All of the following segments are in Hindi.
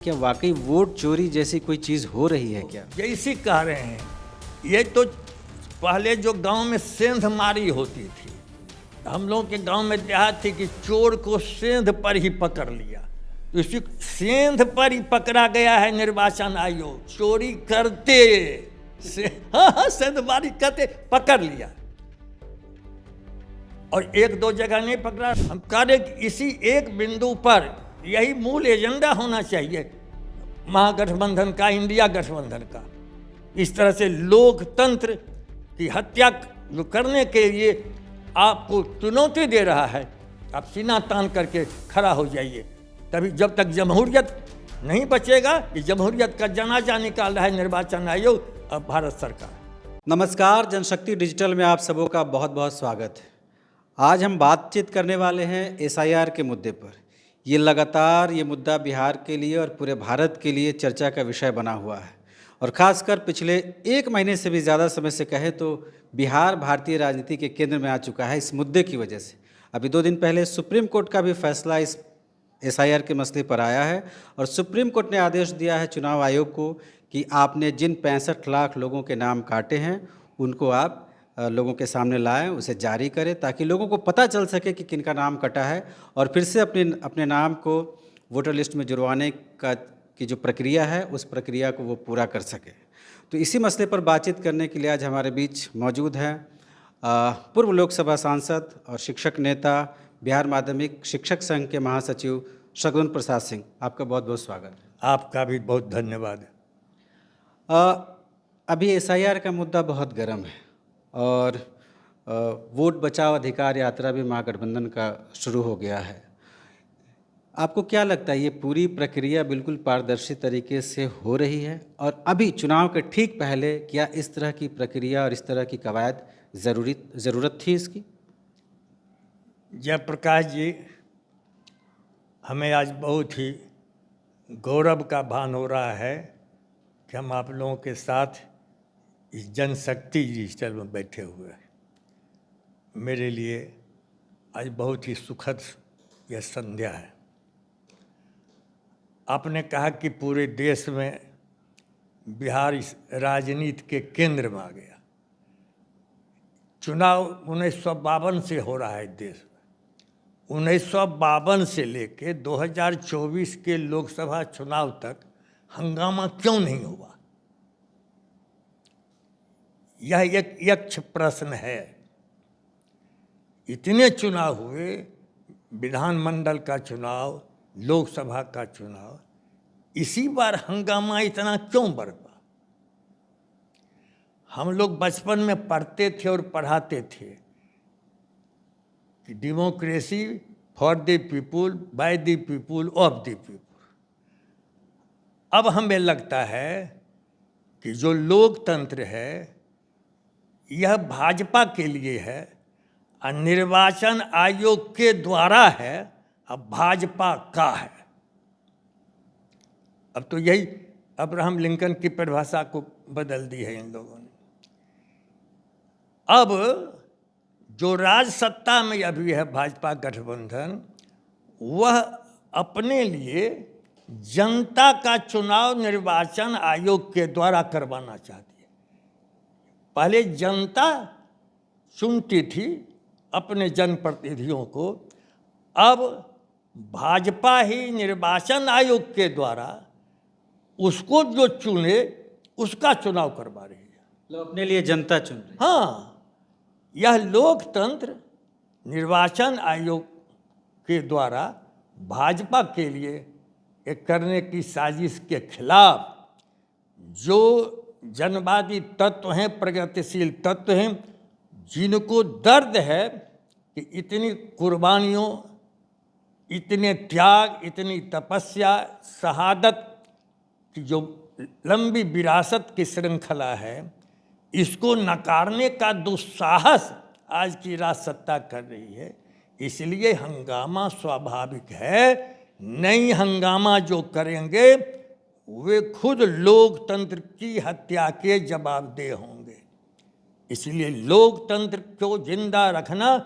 क्या वाकई वोट चोरी जैसी कोई चीज हो रही है क्या? ये इसी कह रहे हैं। ये तो पहले जो गांव में सेंध मारी होती थी, हम लोगों के गांव में देहात थी कि चोर को सेंध पर ही पकड़ लिया, तो इसी सेंध पर ही पकड़ा गया है निर्वाचन आयोग। चोरी करते सेंध मारी करते पकड़ लिया, और एक दो जगह नहीं पकड़ा। हम कह रहे कि इसी एक बिंदु पर यही मूल एजेंडा होना चाहिए महागठबंधन का, इंडिया गठबंधन का। इस तरह से लोकतंत्र की हत्या जो करने के लिए आपको चुनौती दे रहा है, आप सीना तान करके खड़ा हो जाइए। तभी जब तक जमहूरियत नहीं बचेगा, ये जमहूरियत का जनाजा निकाल रहा है निर्वाचन आयोग और भारत सरकार। नमस्कार, जनशक्ति डिजिटल में आप सबों का बहुत बहुत स्वागत है। आज हम बातचीत करने वाले हैं एसआईआर के मुद्दे पर। ये लगातार ये मुद्दा बिहार के लिए और पूरे भारत के लिए चर्चा का विषय बना हुआ है, और ख़ासकर पिछले एक महीने से भी ज़्यादा समय से कहे तो बिहार भारतीय राजनीति के केंद्र में आ चुका है इस मुद्दे की वजह से। अभी 2 दिन पहले सुप्रीम कोर्ट का भी फैसला इस एसआईआर के मसले पर आया है, और सुप्रीम कोर्ट ने आदेश दिया है चुनाव आयोग को कि आपने जिन 65 लाख लोगों के नाम काटे हैं उनको आप लोगों के सामने लाएं, उसे जारी करें, ताकि लोगों को पता चल सके कि किनका नाम कटा है, और फिर से अपने नाम को वोटर लिस्ट में जुड़वाने की जो प्रक्रिया है उस प्रक्रिया को वो पूरा कर सके। तो इसी मसले पर बातचीत करने के लिए आज हमारे बीच मौजूद हैं पूर्व लोकसभा सांसद और शिक्षक नेता, बिहार माध्यमिक शिक्षक संघ के महासचिव शगुन प्रसाद सिंह। आपका बहुत बहुत स्वागत है। आपका भी बहुत धन्यवाद। अभी एसआईआर का मुद्दा बहुत गर्म है, और वोट बचाओ अधिकार यात्रा भी महागठबंधन का शुरू हो गया है। आपको क्या लगता है, ये पूरी प्रक्रिया बिल्कुल पारदर्शी तरीके से हो रही है? और अभी चुनाव के ठीक पहले क्या इस तरह की प्रक्रिया और इस तरह की कवायद ज़रूरत थी इसकी? जयप्रकाश जी, हमें आज बहुत ही गौरव का भान हो रहा है कि हम आप लोगों के साथ इस जनशक्ति डिजिटल में बैठे हुए हैं। मेरे लिए आज बहुत ही सुखद यह संध्या है। आपने कहा कि पूरे देश में बिहार इस राजनीति के केंद्र में आ गया। चुनाव 1952 से हो रहा है देश में। 1952 से लेके 2024 के लोकसभा चुनाव तक हंगामा क्यों नहीं हुआ? यह एक यक्ष प्रश्न है। इतने चुनाव हुए, विधानमंडल का चुनाव, लोकसभा का चुनाव, इसी बार हंगामा इतना क्यों बरपा? हम लोग बचपन में पढ़ते थे और पढ़ाते थे कि democracy for the people, by the people, of the people. अब हमें लगता है कि जो लोकतंत्र है यह भाजपा के लिए है और निर्वाचन आयोग के द्वारा है, अब भाजपा का है। अब तो यही अब्राहम लिंकन की परिभाषा को बदल दी है इन लोगों ने। अब जो राज सत्ता में अभी है भाजपा गठबंधन, वह अपने लिए जनता का चुनाव निर्वाचन आयोग के द्वारा करवाना चाहती है। पहले जनता चुनती थी अपने जनप्रतिनिधियों को, अब भाजपा ही निर्वाचन आयोग के द्वारा उसको जो चुने उसका चुनाव करवा रही है। लोग अपने लिए जनता चुन रही है। हाँ, यह लोकतंत्र निर्वाचन आयोग के द्वारा भाजपा के लिए एक करने की साजिश के खिलाफ जो जनवादी तत्व हैं, प्रगतिशील तत्व हैं, जिनको दर्द है कि इतनी कुर्बानियों, इतने त्याग, इतनी तपस्या, शहादत की जो लंबी विरासत की श्रृंखला है, इसको नकारने का दुस्साहस आज की राज सत्ता कर रही है। इसलिए हंगामा स्वाभाविक है। नहीं हंगामा जो करेंगे वे खुद लोकतंत्र की हत्या के जवाबदेह होंगे। इसलिए लोकतंत्र को जिंदा रखना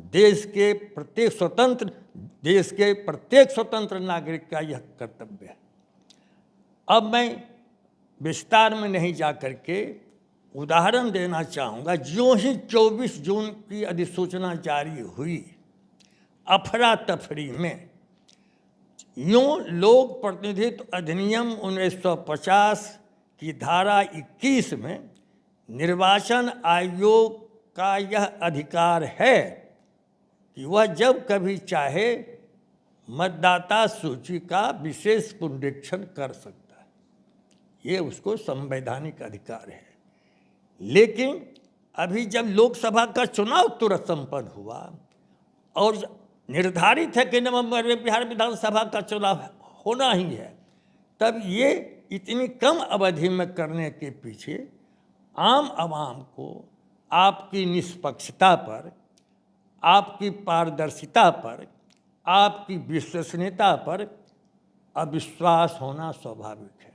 देश के प्रत्येक स्वतंत्र नागरिक का यह कर्तव्य है। अब मैं विस्तार में नहीं जा करके उदाहरण देना चाहूँगा। जो ही 24 जून की अधिसूचना जारी हुई, अफरा तफरी में यूँ लोक प्रतिनिधित्व अधिनियम 1950 की धारा 21 में निर्वाचन आयोग का यह अधिकार है कि वह जब कभी चाहे मतदाता सूची का विशेष पुनरीक्षण कर सकता है। ये उसको संवैधानिक अधिकार है। लेकिन अभी जब लोकसभा का चुनाव तुरंत संपन्न हुआ और निर्धारित है कि नवंबर में बिहार विधानसभा का चुनाव होना ही है, तब ये इतनी कम अवधि में करने के पीछे आम आवाम को आपकी निष्पक्षता पर, आपकी पारदर्शिता पर, आपकी विश्वसनीयता पर अविश्वास होना स्वाभाविक है।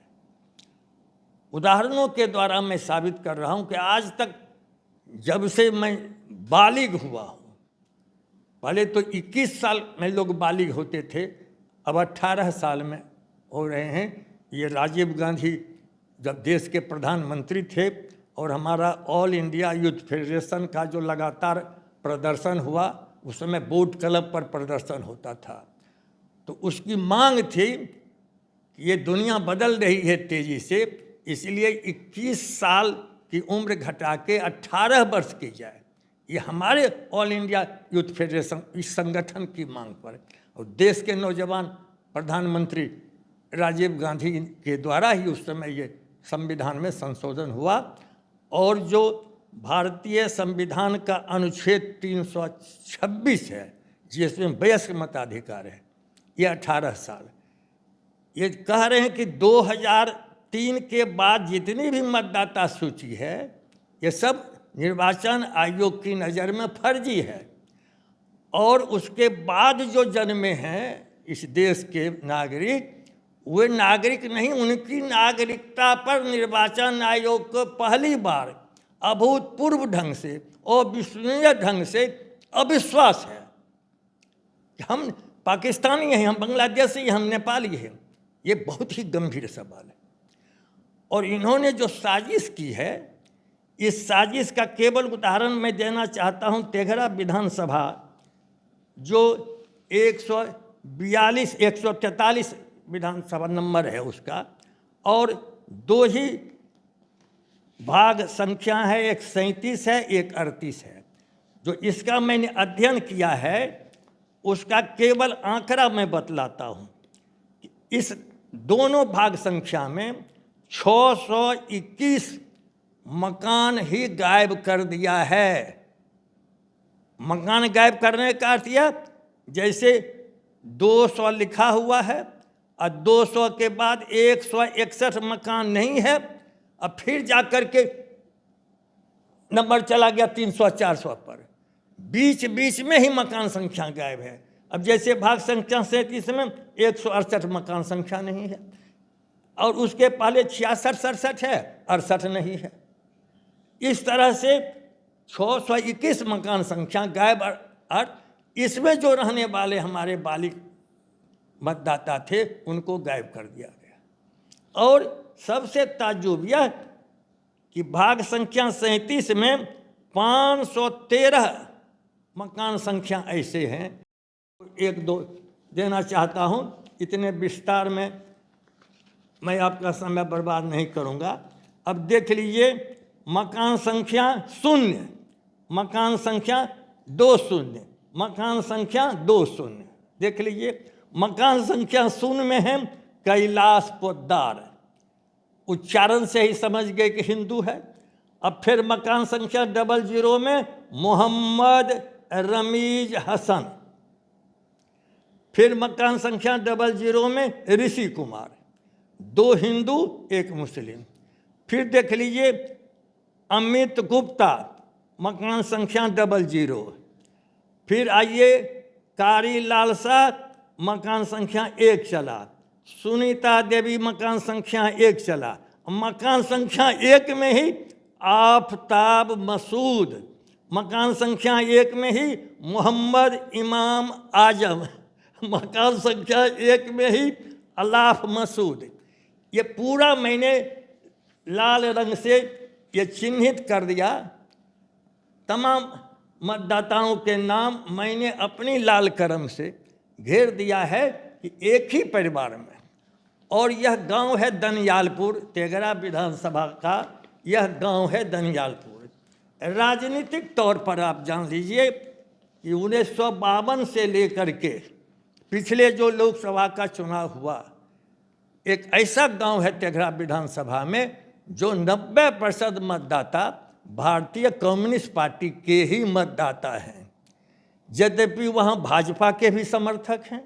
उदाहरणों के द्वारा मैं साबित कर रहा हूं कि आज तक जब से मैं बालिग हुआ हूं, पहले तो 21 साल में लोग बालिग होते थे, अब 18 साल में हो रहे हैं। ये राजीव गांधी जब देश के प्रधानमंत्री थे और हमारा ऑल इंडिया यूथ फेडरेशन का जो लगातार प्रदर्शन हुआ, उस समय बोट क्लब पर प्रदर्शन होता था, तो उसकी मांग थी कि ये दुनिया बदल रही है तेज़ी से, इसलिए 21 साल की उम्र घटा के 18 वर्ष की जाए। ये हमारे ऑल इंडिया यूथ फेडरेशन इस संगठन की मांग पर और देश के नौजवान प्रधानमंत्री राजीव गांधी के द्वारा ही उस समय ये संविधान में संशोधन हुआ। और जो भारतीय संविधान का अनुच्छेद 326 है, जिसमें वयस्क मताधिकार है, ये 18 साल। ये कह रहे हैं कि 2003 के बाद जितनी भी मतदाता सूची है, ये सब निर्वाचन आयोग की नज़र में फर्जी है। और उसके बाद जो जन्मे हैं इस देश के नागरिक, वे नागरिक नहीं, उनकी नागरिकता पर निर्वाचन आयोग को पहली बार अभूतपूर्व ढंग से और विश्वसनीय ढंग से अविश्वास है। हम पाकिस्तानी हैं, हम बांग्लादेशी हैं, हम नेपाली हैं। ये बहुत ही गंभीर सवाल है। और इन्होंने जो साजिश की है, इस साजिश का केवल उदाहरण मैं देना चाहता हूँ। तेघड़ा विधानसभा जो 142 143 विधानसभा नंबर है उसका, और 2 ही भाग संख्या है, एक 37 है, एक 38 है। जो इसका मैंने अध्ययन किया है उसका केवल आंकड़ा मैं बतलाता हूँ। इस दोनों भाग संख्या में 621 मकान ही गायब कर दिया है। मकान गायब करने का अर्थ यह, जैसे 200 लिखा हुआ है और 200 के बाद 161 मकान नहीं है, अब फिर जाकर के नंबर चला गया 300 400 पर, बीच बीच में ही मकान संख्या गायब है। अब जैसे भाग संख्या 37 में 168 मकान संख्या नहीं है, और उसके पहले 66 67 है, 68 नहीं है। इस तरह से 621 मकान संख्या गायब। और इसमें जो रहने वाले हमारे बालिग मतदाता थे उनको गायब कर दिया गया। और सबसे ताज्जुब यह कि भाग संख्या 37 में 513 मकान संख्या ऐसे हैं। एक दो देना चाहता हूँ, इतने विस्तार में मैं आपका समय बर्बाद नहीं करूँगा। अब देख लीजिए, मकान संख्या 0, मकान संख्या 20, मकान संख्या 20। देख लीजिए, मकान संख्या 0 में है कैलाश पोद्दार, उच्चारण से ही समझ गए कि हिंदू है। अब फिर मकान संख्या 00 में मोहम्मद रमीज हसन, फिर मकान संख्या 00 में ऋषि कुमार, 2 हिंदू 1 मुस्लिम। फिर देख लीजिए अमित गुप्ता, मकान संख्या 00। फिर आइए कारी लालसा, मकान संख्या 1 चला। सुनीता देवी मकान संख्या 1 चला। मकान संख्या 1 में ही आफताब मसूद, मकान संख्या 1 में ही मोहम्मद इमाम आजम, मकान संख्या 1 में ही अलाफ मसूद। ये पूरा मैंने लाल रंग से ये चिन्हित कर दिया। तमाम मतदाताओं के नाम मैंने अपनी लाल कलम से घेर दिया है कि एक ही परिवार में। और यह गांव है दनियालपुर, तेघरा विधानसभा का यह गांव है दनियालपुर। राजनीतिक तौर पर आप जान लीजिए कि 1952 से लेकर के पिछले जो लोकसभा का चुनाव हुआ, एक ऐसा गांव है तेघरा विधानसभा में जो 90% मतदाता भारतीय कम्युनिस्ट पार्टी के ही मतदाता हैं। यद्यपि वहाँ भाजपा के भी समर्थक हैं,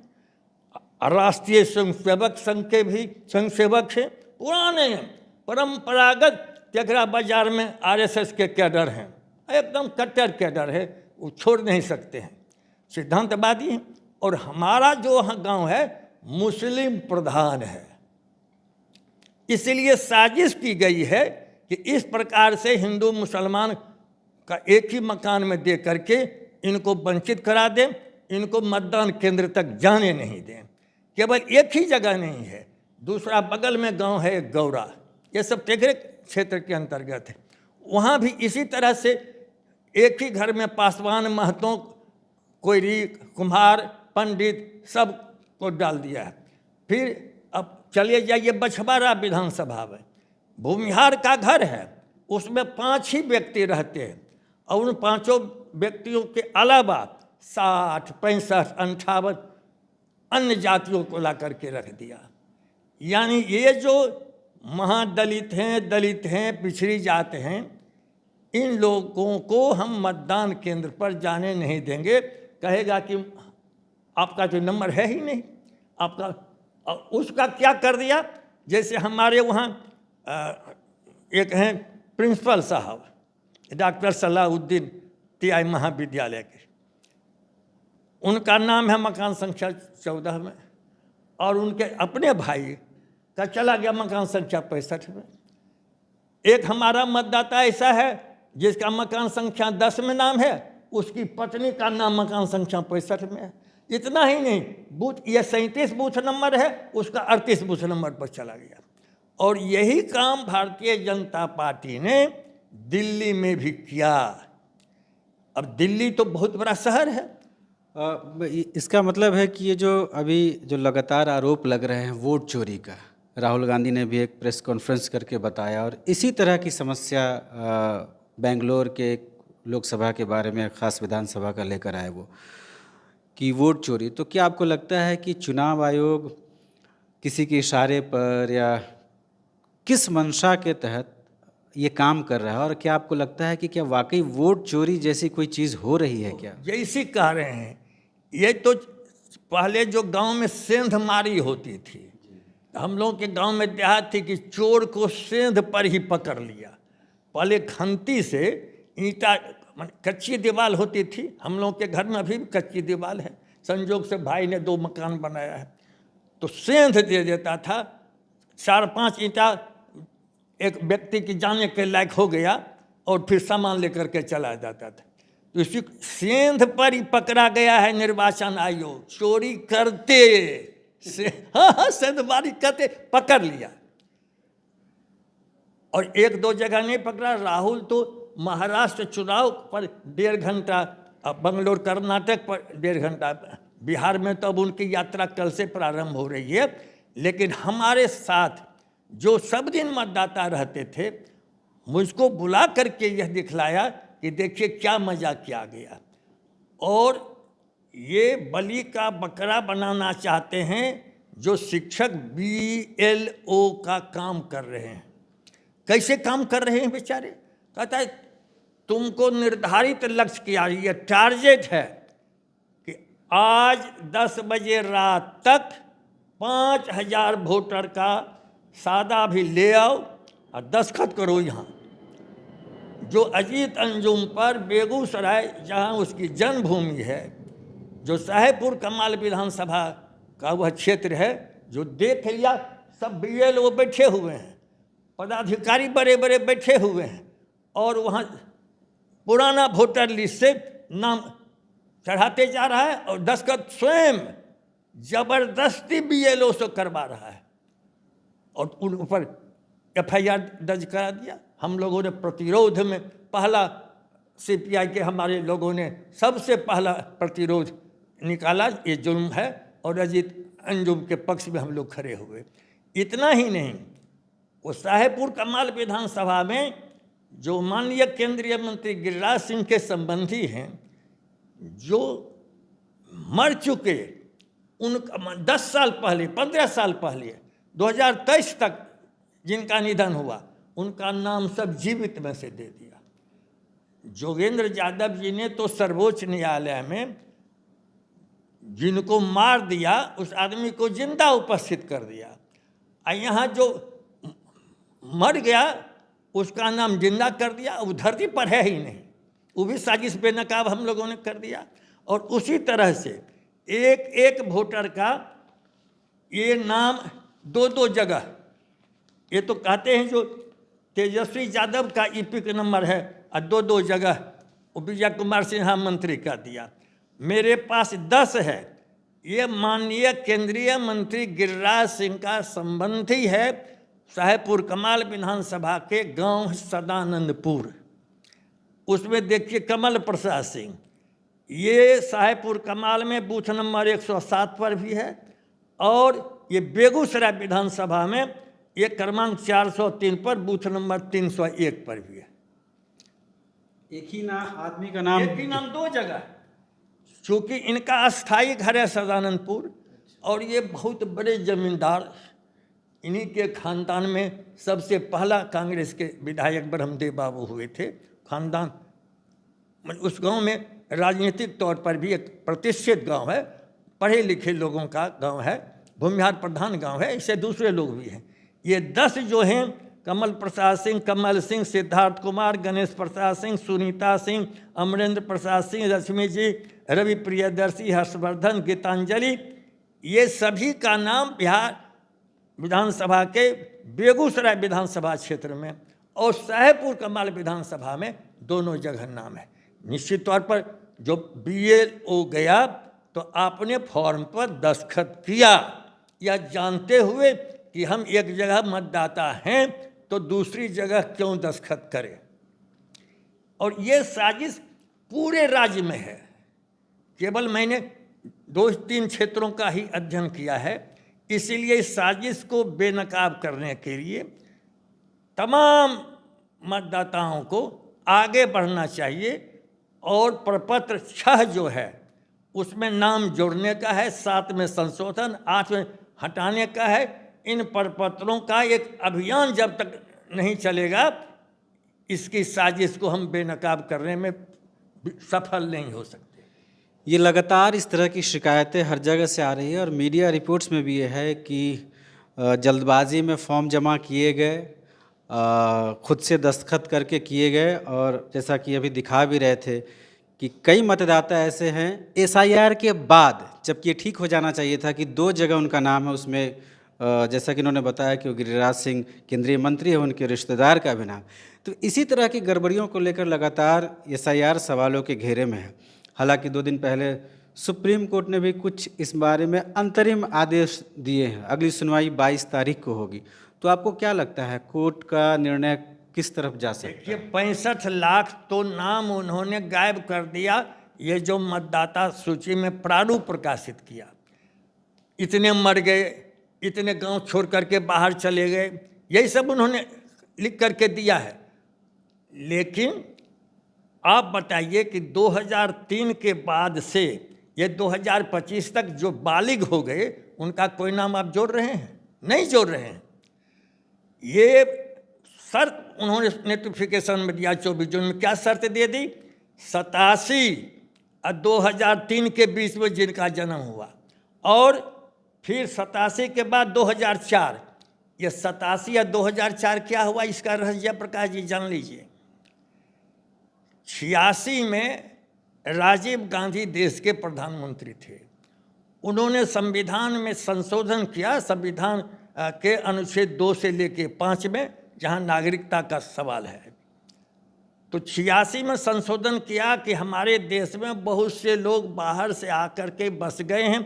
राष्ट्रीय स्वयंसेवक संघ के भी स्वयंसेवक हैं, पुराने परंपरागत तेघरा बाजार में आरएसएस के कैडर हैं, एकदम कट्टर कैडर है, वो छोड़ नहीं सकते हैं, सिद्धांतवादी हैं। और हमारा जो गांव है मुस्लिम प्रधान है, इसलिए साजिश की गई है कि इस प्रकार से हिंदू मुसलमान का एक ही मकान में दे करके इनको वंचित करा दें, इनको मतदान केंद्र तक जाने नहीं दें। केवल एक ही जगह नहीं है, दूसरा बगल में गांव है गौरा, ये सब तेघरे क्षेत्र के अंतर्गत है। वहाँ भी इसी तरह से एक ही घर में पासवान, महतों, कोयरी, कुम्हार, पंडित सब को डाल दिया है। फिर अब चलिए जाइए बछवाड़ा विधानसभा में, भूमिहार का घर है, उसमें 5 ही व्यक्ति रहते हैं और उन 5 व्यक्तियों के अलावा 60, 65, 58 अन्य जातियों को ला करके रख दिया। यानी ये जो महादलित हैं, दलित हैं, पिछड़ी जात हैं, इन लोगों को हम मतदान केंद्र पर जाने नहीं देंगे। कहेगा कि आपका जो नंबर है ही नहीं आपका। उसका क्या कर दिया, जैसे हमारे वहाँ एक हैं प्रिंसिपल साहब डॉक्टर सलाहुद्दीन टीआई महाविद्यालय के, उनका नाम है मकान संख्या 14 में, और उनके अपने भाई का चला गया मकान संख्या 65 में। एक हमारा मतदाता ऐसा है जिसका मकान संख्या 10 में नाम है, उसकी पत्नी का नाम मकान संख्या 65 में है। इतना ही नहीं, बूथ ये 37 बूथ नंबर है, उसका 38 बूथ नंबर पर चला गया। और यही काम भारतीय जनता पार्टी ने दिल्ली में भी किया। अब दिल्ली तो बहुत बड़ा शहर है। इसका मतलब है कि ये जो अभी जो लगातार आरोप लग रहे हैं वोट चोरी का, राहुल गांधी ने भी एक प्रेस कॉन्फ्रेंस करके बताया, और इसी तरह की समस्या बेंगलोर के एक लोकसभा के बारे में, खास विधानसभा का लेकर आए वो कि वोट चोरी। तो क्या आपको लगता है कि चुनाव आयोग किसी के इशारे पर या किस मंशा के तहत ये काम कर रहा है, और क्या आपको लगता है कि क्या वाकई वोट चोरी जैसी कोई चीज़ हो रही है क्या? जैसी कह रहे हैं, ये तो पहले जो गांव में सेंध मारी होती थी, हम लोगों के गांव में देहात थी कि चोर को सेंध पर ही पकड़ लिया। पहले खंती से ईंटा, कच्ची दीवार होती थी, हम लोगों के घर में अभी भी कच्ची दीवार है, संजोग से भाई ने 2 मकान बनाया है, तो सेंध दे देता था। 4-5 ईंटा एक व्यक्ति की जाने के लायक हो गया और फिर सामान लेकर के चला जाता था। तो इसी सेंध पर ही पकड़ा गया है निर्वाचन आयोग, चोरी करते से, हाँ सेंधमारी करते पकड़ लिया। और 1-2 जगह नहीं पकड़ा। राहुल तो महाराष्ट्र चुनाव पर 1.5 घंटा, बंगलोर कर्नाटक पर 1.5 घंटा, बिहार में तो अब उनकी यात्रा कल से प्रारंभ हो रही है। लेकिन हमारे साथ जो सब दिन मतदाता रहते थे, मुझको बुला करके यह दिखलाया कि देखिए क्या मजा किया गया। और ये बलि का बकरा बनाना चाहते हैं जो शिक्षक BLO का काम कर रहे हैं। कैसे काम कर रहे हैं बेचारे? कहता है तुमको निर्धारित लक्ष्य किया, ये टारगेट है कि आज 10 बजे रात तक 5000 वोटर का सादा भी ले आओ और दस्तखत करो। यहाँ जो अजीत अंजुम पर बेगूसराय, जहाँ उसकी जन्मभूमि है, जो साहेबपुर कमाल विधानसभा का वह क्षेत्र है, जो देख लिया, सब BLO बैठे हुए हैं, पदाधिकारी बड़े बड़े बैठे हुए हैं, और वहाँ पुराना वोटर लिस्ट से नाम चढ़ाते जा रहा है और दस्तखत स्वयं जबरदस्ती BLO से करवा रहा है। और उन ऊपर FIR दर्ज करा दिया। हम लोगों ने प्रतिरोध में पहला, CPI के हमारे लोगों ने सबसे पहला प्रतिरोध निकाला, ये जुल्म है, और अजीत अंजुम के पक्ष में हम लोग खड़े हुए। इतना ही नहीं, वो साहेबपुर कमाल विधानसभा में जो माननीय केंद्रीय मंत्री गिरिराज सिंह के संबंधी हैं, जो मर चुके, उनका 10 साल पहले, 15 साल पहले, 2023 तक जिनका निधन हुआ, उनका नाम सब जीवित में से दे दिया। जोगेंद्र यादव जी ने तो सर्वोच्च न्यायालय में जिनको मार दिया उस आदमी को जिंदा उपस्थित कर दिया, और यहाँ जो मर गया उसका नाम जिंदा कर दिया, वो धरती पर है ही नहीं, वो भी साजिश बेनकाब हम लोगों ने कर दिया। और उसी तरह से एक एक वोटर का ये नाम 2-2 जगह, ये तो कहते हैं जो तेजस्वी यादव का EPIC नंबर है, और 2-2 जगह वो विजय कुमार सिन्हा मंत्री का दिया। मेरे पास 10 है। ये माननीय केंद्रीय मंत्री गिरिराज सिंह का संबंधी है, साहेबपुर कमाल विधानसभा के गांव सदानंदपुर, उसमें देखिए कमल प्रसाद सिंह। ये साहेबपुर कमाल में बूथ नंबर 107 पर भी है, और ये बेगूसराय विधानसभा में ये क्रमांक 403 पर बूथ नंबर 301 पर भी है। एक ही नाम, आदमी का नाम, एक ही नाम 2 जगह, चूँकि इनका अस्थायी घर है सदानंदपुर, और ये बहुत बड़े जमींदार, इन्हीं के खानदान में सबसे पहला कांग्रेस के विधायक ब्रह्मदेव बाबू हुए थे। खानदान उस गांव में राजनीतिक तौर पर भी एक प्रतिष्ठित गांव है, पढ़े लिखे लोगों का गांव है, भूमिहार प्रधान गांव है, इससे दूसरे लोग भी हैं। ये 10 जो हैं, कमल प्रसाद सिंह, कमल सिंह, सिद्धार्थ कुमार, गणेश प्रसाद सिंह, सुनीता सिंह, अमरेंद्र प्रसाद सिंह, रश्मि जी, रवि प्रियदर्शी, हर्षवर्धन, गीतांजलि, ये सभी का नाम बिहार विधानसभा के बेगूसराय विधानसभा क्षेत्र में और साहेबपुर कमाल विधानसभा में दोनों जगह नाम है। निश्चित तौर पर जो BLO गया तो आपने फॉर्म पर दस्तखत किया, या जानते हुए कि हम एक जगह मतदाता हैं तो दूसरी जगह क्यों दस्तखत करें। और ये साजिश पूरे राज्य में है, केवल मैंने 2-3 क्षेत्रों का ही अध्ययन किया है। इसीलिए इस साजिश को बेनकाब करने के लिए तमाम मतदाताओं को आगे बढ़ना चाहिए, और प्रपत्र 6 जो है उसमें नाम जोड़ने का है, 7 में संशोधन, 8 में हटाने का है। इन प्रपत्रों का एक अभियान जब तक नहीं चलेगा, इसकी साजिश को हम बेनकाब करने में सफल नहीं हो सकते। ये लगातार इस तरह की शिकायतें हर जगह से आ रही है, और मीडिया रिपोर्ट्स में भी ये है कि जल्दबाजी में फॉर्म जमा किए गए, खुद से दस्तखत करके किए गए, और जैसा कि अभी दिखा भी रहे थे कि कई मतदाता ऐसे हैं SIR के बाद, जबकि ये ठीक हो जाना चाहिए था कि 2 जगह उनका नाम है, उसमें जैसा कि उन्होंने बताया कि वो गिरिराज सिंह केंद्रीय मंत्री है, उनके रिश्तेदार का भी नाम। तो इसी तरह की गड़बड़ियों को लेकर लगातार SIR सवालों के घेरे में है। हालांकि 2 दिन पहले सुप्रीम कोर्ट ने भी कुछ इस बारे में अंतरिम आदेश दिए हैं। अगली सुनवाई 22 तारीख को होगी। तो आपको क्या लगता है कोर्ट का निर्णय किस तरफ जा सकता है? 65 लाख तो नाम उन्होंने गायब कर दिया। ये जो मतदाता सूची में प्रारूप प्रकाशित किया, इतने मर गए, इतने गांव छोड़ करके बाहर चले गए, यही सब उन्होंने लिख करके दिया है। लेकिन आप बताइए कि 2003 के बाद से ये 2025 तक जो बालिग हो गए, उनका कोई नाम आप जोड़ रहे हैं? नहीं जोड़ रहे हैं। ये शर्त उन्होंने नोटिफिकेशन में दिया 24 जून में। क्या शर्त दे दी? 87 और 2003 के बीच में जिनका जन्म हुआ, और फिर 87 के बाद 2004। ये 87 या 2004 क्या हुआ, इसका रहस्य प्रकाश जी जान लीजिए। 86 में राजीव गांधी देश के प्रधानमंत्री थे। उन्होंने संविधान में संशोधन किया, संविधान के अनुच्छेद 2 से लेके 5 में, जहां नागरिकता का सवाल है। तो 86 में संशोधन किया कि हमारे देश में बहुत से लोग बाहर से आकर के बस गए हैं,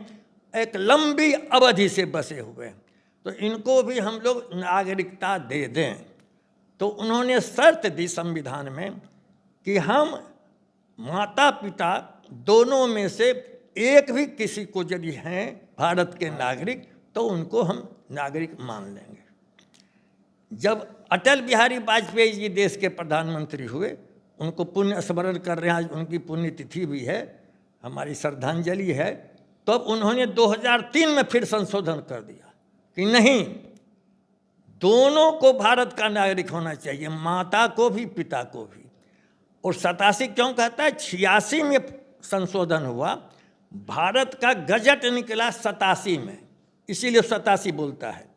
एक लंबी अवधि से बसे हुए हैं। तो इनको भी हम लोग नागरिकता दे दें। तो उन्होंने शर्त दी संविधान में कि हम माता पिता दोनों में से एक भी किसी को यदि हैं भारत के नागरिक तो उनको हम नागरिक मान लेंगे। जब अटल बिहारी वाजपेयी जी देश के प्रधानमंत्री हुए, उनको पुण्य स्मरण कर रहे हैं, आज उनकी पुण्यतिथि भी है, हमारी श्रद्धांजलि है। तो अब उन्होंने 2003 में फिर संशोधन कर दिया कि नहीं, दोनों को भारत का नागरिक होना चाहिए, माता को भी पिता को भी। और 87 क्यों कहता है, 86 में संशोधन हुआ, भारत का गजट निकला 87 में, इसीलिए 87 बोलता है।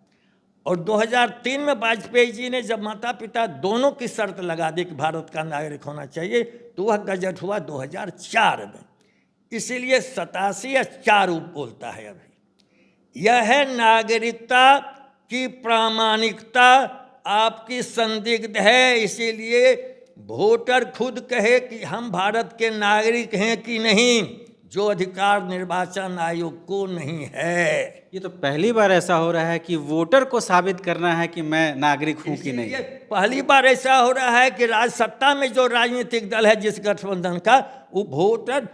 और 2003 में वाजपेयी जी ने जब माता पिता दोनों की शर्त लगा दी कि भारत का नागरिक होना चाहिए, तो वह गजट हुआ 2004 में, इसीलिए 87 या 4 बोलता है। अभी यह है नागरिकता की प्रामाणिकता आपकी संदिग्ध है, इसीलिए वोटर खुद कहे कि हम भारत के नागरिक हैं कि नहीं, जो अधिकार निर्वाचन आयोग को नहीं है। ये तो पहली बार ऐसा हो रहा है कि वोटर को साबित करना है कि मैं नागरिक हूं कि नहीं। पहली बार ऐसा हो रहा है कि राज सत्ता में जो राजनीतिक दल है जिस गठबंधन का, वो वोटर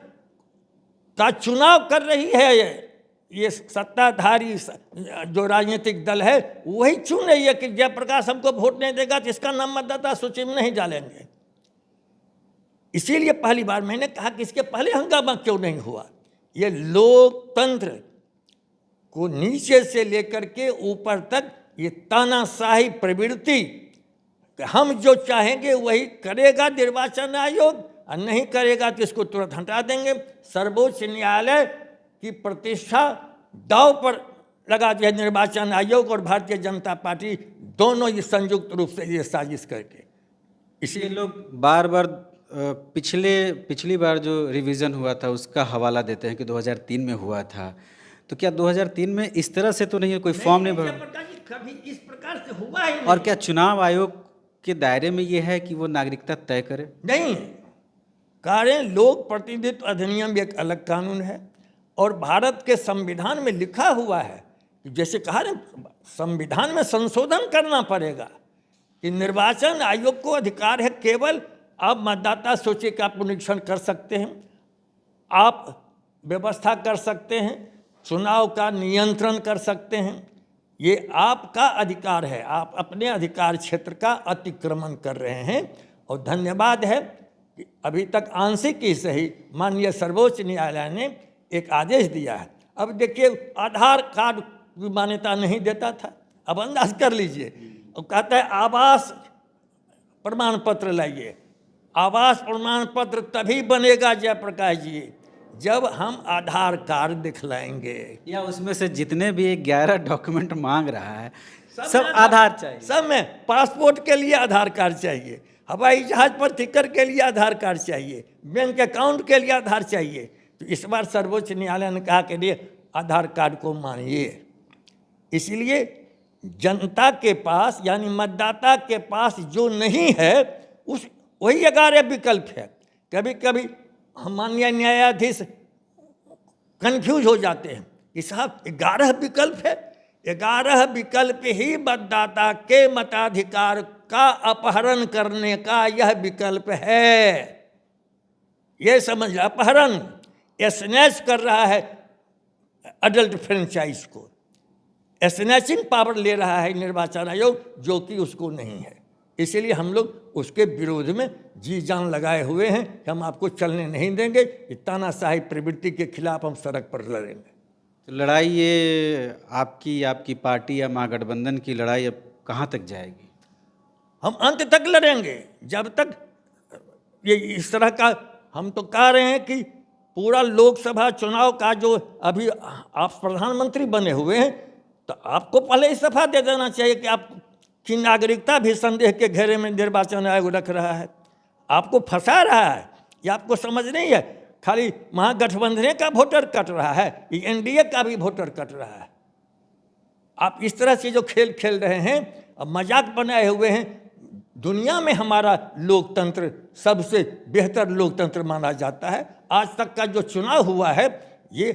का चुनाव कर रही है। ये सत्ताधारी जो राजनीतिक दल है वही चुन रही है कि जयप्रकाश हमको वोट नहीं देगा तो इसका नाम मतदाता सूची में नहीं डालेंगे। इसीलिए पहली बार मैंने कहा कि इसके पहले हंगामा क्यों नहीं हुआ। ये लोकतंत्र को नीचे से लेकर के ऊपर तक ये तानाशाही प्रवृत्ति, हम जो चाहेंगे वही करेगा निर्वाचन आयोग, और नहीं करेगा तो इसको तुरंत हटा देंगे। सर्वोच्च न्यायालय की प्रतिष्ठा दांव पर लगा दिया निर्वाचन आयोग और भारतीय जनता पार्टी दोनों ही संयुक्त रूप से ये साजिश करके। इसलिए लोग बार बार पिछली बार जो रिवीजन हुआ था उसका हवाला देते हैं कि 2003 में हुआ था। तो क्या 2003 में इस तरह से तो नहीं, कोई फॉर्म नहीं भरा? कभी इस प्रकार से हुआ ही नहीं। और क्या चुनाव आयोग के दायरे में ये है कि वो नागरिकता तय करे? नहीं, कारण लोक प्रतिनिधित्व अधिनियम एक अलग कानून है और भारत के संविधान में लिखा हुआ है कि जैसे कहा ना, संविधान में संशोधन करना पड़ेगा कि निर्वाचन आयोग को अधिकार है केवल आप मतदाता सूची का पुनरीक्षण कर सकते हैं, आप व्यवस्था कर सकते हैं, चुनाव का नियंत्रण कर सकते हैं, ये आपका अधिकार है। आप अपने अधिकार क्षेत्र का अतिक्रमण कर रहे हैं। और धन्यवाद है कि अभी तक आंशिक ही सही माननीय सर्वोच्च न्यायालय ने एक आदेश दिया है। अब देखिए, आधार कार्ड की मान्यता नहीं देता था, अब अंदाज कर लीजिए, और कहता है आवास प्रमाण पत्र लाइए। आवास प्रमाण पत्र तभी बनेगा जयप्रकाश जी जब हम आधार कार्ड दिखलाएंगे। या उसमें से जितने भी 11 डॉक्यूमेंट मांग रहा है सब आधार चाहिए। सब में पासपोर्ट के लिए आधार कार्ड चाहिए, हवाई जहाज पर टिकट के लिए आधार कार्ड चाहिए, बैंक अकाउंट के लिए आधार चाहिए। तो इस बार सर्वोच्च न्यायालय ने कहा कि लिए आधार कार्ड को मानिए। इसलिए जनता के पास यानी मतदाता के पास जो नहीं है उस वही 11 विकल्प है। कभी कभी हम माननीय न्यायाधीश कंफ्यूज हो जाते हैं कि साहब 11 विकल्प है, 11 विकल्प ही मतदाता के मताधिकार का अपहरण करने का यह विकल्प है। ये समझ, अपहरण, स्नैच कर रहा है अडल्ट फ्रेंचाइज को, स्नैचिंग पावर ले रहा है निर्वाचन आयोग, जो कि उसको नहीं है। इसलिए हम लोग उसके विरोध में जी जान लगाए हुए हैं कि हम आपको चलने नहीं देंगे। तानाशाही प्रवृत्ति के खिलाफ हम सड़क पर लड़ेंगे। तो लड़ाई ये आपकी पार्टी या महागठबंधन की लड़ाई अब कहाँ तक जाएगी? हम अंत तक लड़ेंगे जब तक ये इस तरह का, हम तो कह रहे हैं कि पूरा लोकसभा चुनाव का जो अभी आप प्रधानमंत्री बने हुए हैं, तो आपको पहले इस्तीफा दे देना चाहिए कि आपकी नागरिकता भी संदेह के घेरे में निर्वाचन आयोग रख रहा है, आपको फंसा रहा है। ये आपको समझ नहीं है, खाली महागठबंधन का वोटर कट रहा है, एनडीए का भी वोटर कट रहा है। आप इस तरह से जो खेल खेल रहे हैं, अब मजाक बनाए हुए हैं। दुनिया में हमारा लोकतंत्र सबसे बेहतर लोकतंत्र माना जाता है। आज तक का जो चुनाव हुआ है, ये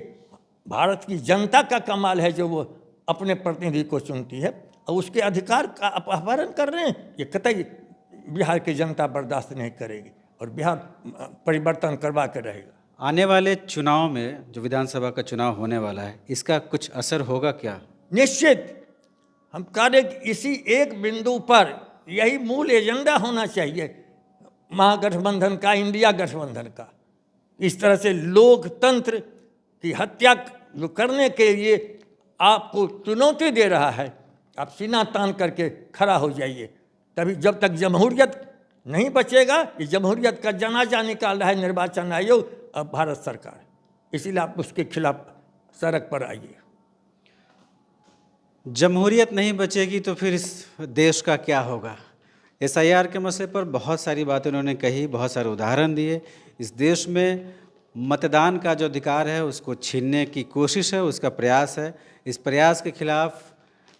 भारत की जनता का कमाल है जो वो अपने प्रतिनिधि को चुनती है और उसके अधिकार का अपहरण कर रहे हैं, ये कतई बिहार की जनता बर्दाश्त नहीं करेगी और बिहार परिवर्तन करवा के रहेगा। आने वाले चुनाव में जो विधानसभा का चुनाव होने वाला है, इसका कुछ असर होगा क्या? निश्चित हम कह रहे कि इसी एक बिंदु पर यही मूल एजेंडा होना चाहिए महागठबंधन का, इंडिया गठबंधन का। इस तरह से लोकतंत्र की हत्या जो करने के लिए आपको चुनौती दे रहा है, आप सीना तान करके खड़ा हो जाइए। तभी जब तक जमहूरियत नहीं बचेगा, इस जमहूरियत का जनाजा निकाल रहा है निर्वाचन आयोग और भारत सरकार, इसीलिए आप उसके खिलाफ सड़क पर आइए। जमहूरियत नहीं बचेगी तो फिर इस देश का क्या होगा? एसआईआर के मसले पर बहुत सारी बातें उन्होंने कही, बहुत सारे उदाहरण दिए। इस देश में मतदान का जो अधिकार है उसको छीनने की कोशिश है, उसका प्रयास है। इस प्रयास के खिलाफ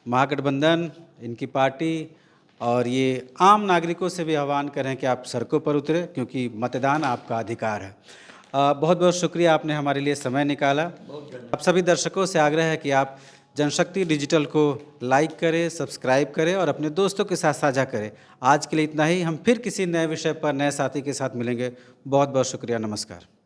महागठबंधन, इनकी पार्टी और ये आम नागरिकों से भी आह्वान करें कि आप सड़कों पर उतरें, क्योंकि मतदान आपका अधिकार है। बहुत बहुत शुक्रिया, आपने हमारे लिए समय निकाला। आप सभी दर्शकों से आग्रह है कि आप जनशक्ति डिजिटल को लाइक करें, सब्सक्राइब करें और अपने दोस्तों के साथ साझा करें। आज के लिए इतना ही। हम फिर किसी नए विषय पर नए साथी के साथ मिलेंगे। बहुत बहुत शुक्रिया, नमस्कार।